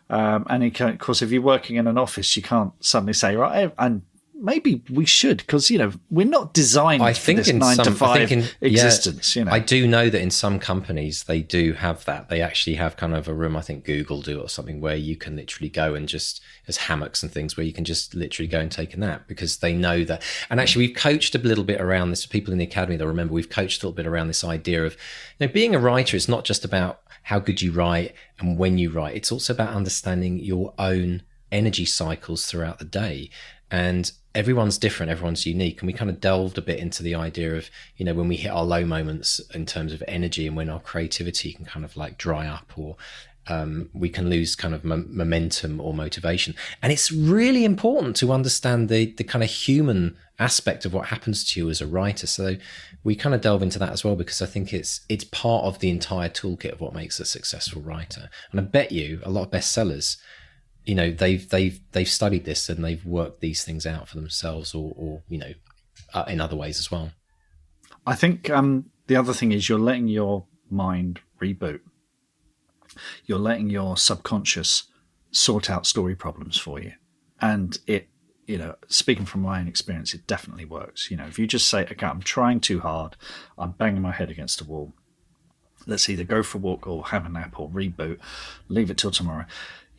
And of course, if you're working in an office, you can't suddenly say, right, and maybe we should, because we're not designed for this 9 to 5 existence. I do know that in some companies they do have that. They actually have kind of a room. I think Google do or something, where you can literally go and just, there's hammocks and things where you can just literally go and take a nap, because they know that. And actually, we've coached a little bit around this. People in the academy, they'll remember we've coached a little bit around this idea of, being a writer is not just about how good you write and when you write. It's also about understanding your own energy cycles throughout the day. And everyone's different, everyone's unique. And we kind of delved a bit into the idea of, when we hit our low moments in terms of energy, and when our creativity can kind of like dry up, or we can lose kind of momentum or motivation. And it's really important to understand the kind of human aspect of what happens to you as a writer. So we kind of delve into that as well, because I think it's part of the entire toolkit of what makes a successful writer. And I bet you a lot of bestsellers, they've studied this, and they've worked these things out for themselves, or in other ways as well. I think the other thing is you're letting your mind reboot. You're letting your subconscious sort out story problems for you. And it, speaking from my own experience, it definitely works. If you just say, okay, I'm trying too hard, I'm banging my head against a wall, let's either go for a walk or have a nap or reboot, leave it till tomorrow.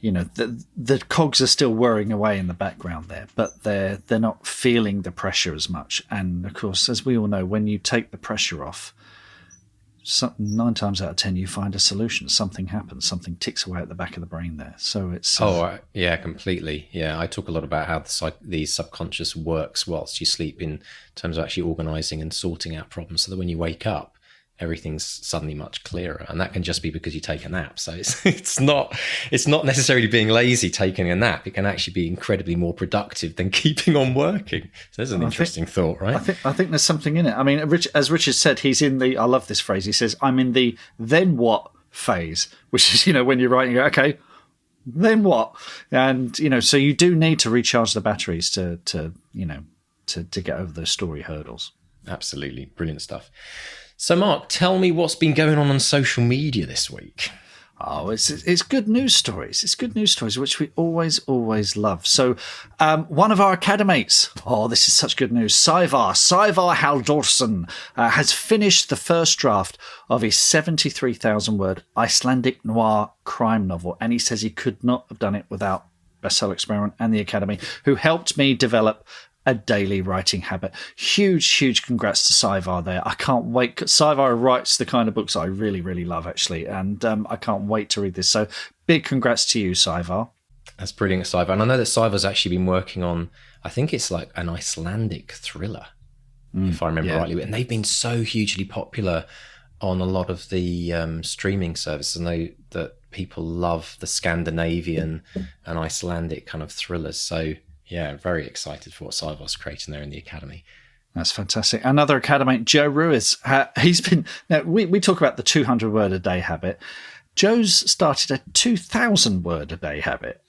The cogs are still whirring away in the background there, but they're not feeling the pressure as much. And of course, as we all know, when you take the pressure off, 9 times out of 10 you find a solution. Something happens, something ticks away at the back of the brain there. So it's yeah, completely. Yeah, I talk a lot about how the subconscious works whilst you sleep, in terms of actually organizing and sorting out problems, so that when you wake up, everything's suddenly much clearer. And that can just be because you take a nap. So it's not necessarily being lazy taking a nap. It can actually be incredibly more productive than keeping on working. So there's an interesting thought, right? I think there's something in it. I mean, as Richard said, he's in the, I love this phrase, he says, I'm in the then what phase, which is, when you're writing, you go, okay, then what? And, so you do need to recharge the batteries to get over those story hurdles. Absolutely. Brilliant stuff. So, Mark, tell me what's been going on social media this week. Oh, it's good news stories. It's good news stories, which we always love. So one of our academates, this is such good news, Savar Halldórsson has finished the first draft of his 73,000-word Icelandic noir crime novel. And he says he could not have done it without Bestseller Experiment and the Academy, who helped me develop a daily writing habit. Huge congrats to Savar there. I can't wait. Savar writes the kind of books I really, really love, actually. And I can't wait to read this. So big congrats to you, Savar. That's brilliant, Savar. And I know that Savar's actually been working on, I think it's like an Icelandic thriller, if I remember rightly. And they've been so hugely popular on a lot of the streaming services. I know that people love the Scandinavian and Icelandic kind of thrillers. So yeah, very excited for what Savar's creating there in the Academy. That's fantastic. Another academic, Joe Ruiz, he's been, now we talk about the 200 word a day habit. Joe's started a 2,000 word a day habit,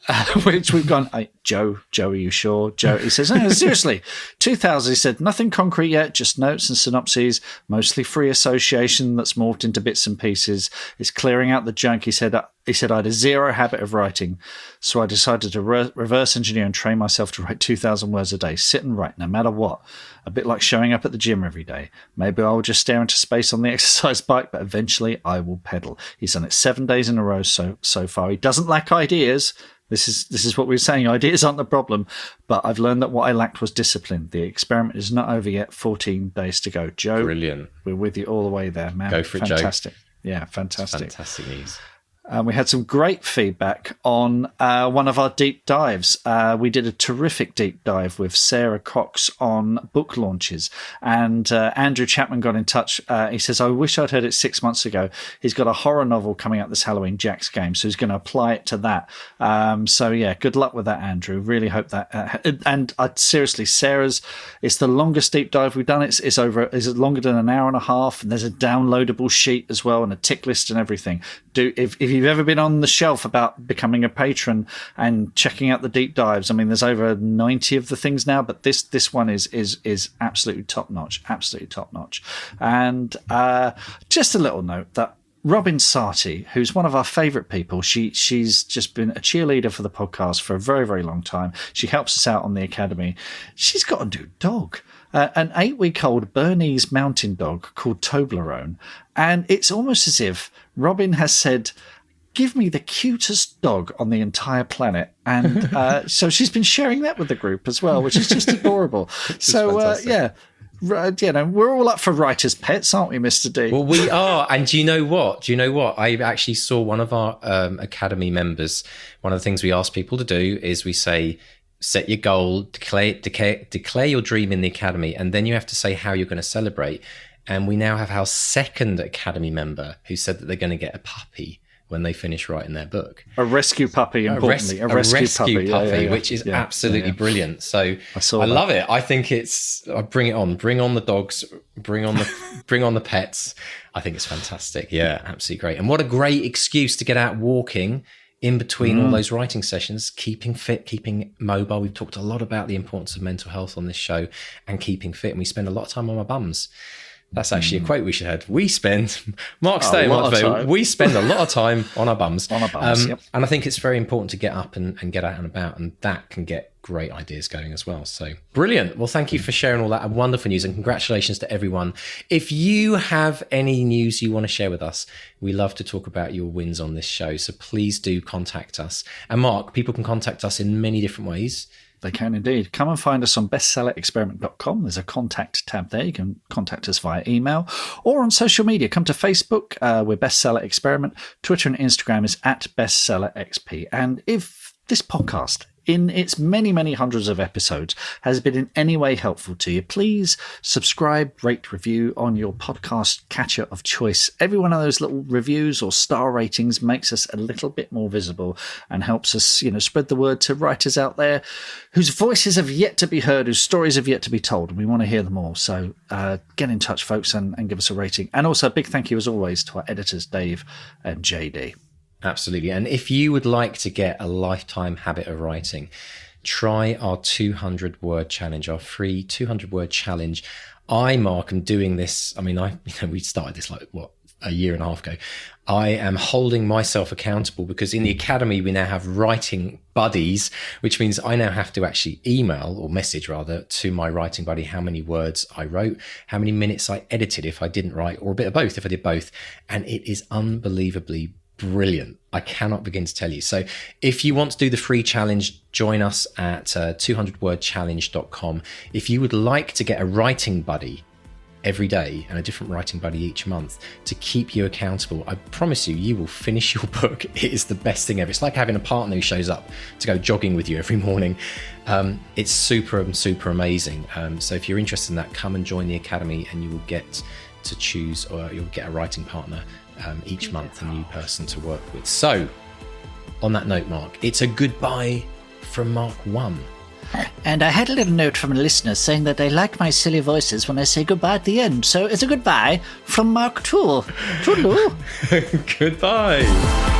which we've gone, Joe, are you sure? Joe, he says, no, seriously, 2,000. He said, nothing concrete yet, just notes and synopses, mostly free association that's morphed into bits and pieces. It's clearing out the junk. He said, I had a zero habit of writing, so I decided to reverse engineer and train myself to write 2,000 words a day, sit and write, no matter what. A bit like showing up at the gym every day. Maybe I will just stare into space on the exercise bike, but eventually I will pedal. He's done it 7 days in a row so far. He doesn't lack ideas. This is what we were saying. Ideas aren't the problem, but I've learned that what I lacked was discipline. The experiment is not over yet. 14 days to go. Joe, brilliant. We're with you all the way there, man. Go for it, fantastic. Joe. Yeah, fantastic. Fantastic news. We had some great feedback on one of our deep dives. We did a terrific deep dive with Sarah Cox on book launches. And Andrew Chapman got in touch. He says, I wish I'd heard it 6 months ago. He's got a horror novel coming out this Halloween, Jack's Game. So he's going to apply it to that. So, yeah, good luck with that, Andrew. Really hope that. And seriously, Sarah's, it's the longest deep dive we've done. It's longer than an hour and a half. And there's a downloadable sheet as well and a tick list and everything. If you've ever been on the shelf about becoming a patron and checking out the deep dives, I mean, there's over 90 of the things now, but this one is absolutely top notch, And just a little note that Robin Sarti, who's one of our favourite people, she's just been a cheerleader for the podcast for a very, very long time. She helps us out on the Academy. She's got a new dog. An 8-week-old Bernese mountain dog called Toblerone. And it's almost as if Robin has said, give me the cutest dog on the entire planet. And so she's been sharing that with the group as well, which is just adorable. So, we're all up for writers' pets, aren't we, Mr. D? Well, we are. And do you know what? I actually saw one of our Academy members. One of the things we ask people to do is we say, set your goal, declare your dream in the Academy, and then you have to say how you're going to celebrate. And we now have our second Academy member who said that they're going to get a puppy when they finish writing their book. A rescue puppy, importantly. A rescue puppy, which is absolutely brilliant. So I love it. I think bring it on. Bring on the dogs. Bring on the pets. I think it's fantastic. Yeah, absolutely great. And what a great excuse to get out walking in between all those writing sessions, keeping fit, keeping mobile. We've talked a lot about the importance of mental health on this show and keeping fit. And we spend a lot of time on our bums. That's actually a quote we should have. We spend, Mark Stay, we spend a lot of time on our bums. Yep. And I think it's very important to get up and get out and about, and that can get great ideas going as well. So brilliant. Well, thank you for sharing all that wonderful news, and congratulations to everyone. If you have any news you want to share with us, we love to talk about your wins on this show. So please do contact us. And Mark, people can contact us in many different ways. They can indeed. Come and find us on bestsellerexperiment.com. There's a contact tab there. You can contact us via email or on social media. Come to Facebook. We're Bestseller Experiment. Twitter and Instagram is @bestsellerxp. And if this podcast, in its many, many hundreds of episodes, has been in any way helpful to you, please subscribe, rate, review on your podcast catcher of choice. Every one of those little reviews or star ratings makes us a little bit more visible and helps us, spread the word to writers out there whose voices have yet to be heard, whose stories have yet to be told. And we want to hear them all. So get in touch, folks, and give us a rating. And also a big thank you, as always, to our editors, Dave and JD. Absolutely. And if you would like to get a lifetime habit of writing, try our 200-word challenge, our free 200-word challenge. Mark, am doing this. I mean, we started this a year and a half ago. I am holding myself accountable because in the Academy, we now have writing buddies, which means I now have to actually email or message rather to my writing buddy how many words I wrote, how many minutes I edited if I didn't write, or a bit of both if I did both. And it is unbelievably brilliant. I cannot begin to tell you. So if you want to do the free challenge, join us at 200wordchallenge.com. If you would like to get a writing buddy every day and a different writing buddy each month to keep you accountable, I promise you will finish your book. It is the best thing ever. It's like having a partner who shows up to go jogging with you every morning. It's super amazing. So if you're interested in that, come and join the Academy and you will get to choose, or you'll get a writing partner each month, a new person to work with. So on that note, Mark, it's a goodbye from Mark 1. And I had a little note from a listener saying that they like my silly voices when I say goodbye at the end. So it's a goodbye from Mark Toole. Toodaloo. Goodbye.